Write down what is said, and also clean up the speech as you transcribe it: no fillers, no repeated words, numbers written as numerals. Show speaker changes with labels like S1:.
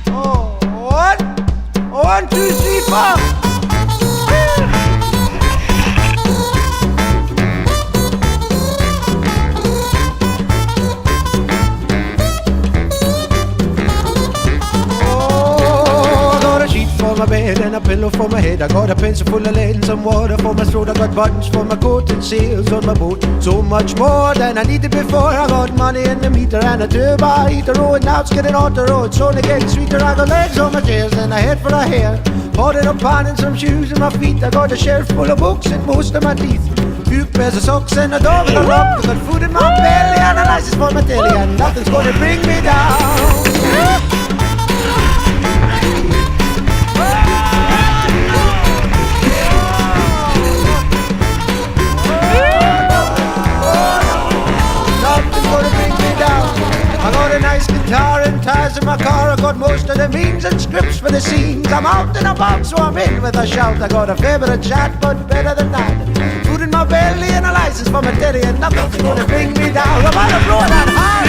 S1: Oh, one, two, three, four. For my bed and a pillow for my head. I got a pencil full of lead and some water for my throat. I got buttons for my coat and sails on my boat. So much more than I needed before. I got money in the meter and a turbo heater. Oh, and now it's getting on the road. It's only getting sweeter. I got legs on my chairs and a head for a hair. Bought it up pan and some shoes in my feet. I got a shelf full of books and most of my teeth. Few pairs of socks and a door with a lock. I got food in my belly and a license for my telly. And nothing's gonna bring me down. I got a nice guitar and tires in my car. I got most of the means and scripts for the scenes. I'm out and about, so I'm in with a shout. I got a fair bit of chat, but better than that. Food in my belly and a license for my daddy, and nothing's gonna bring me down. I'm on a blow that high.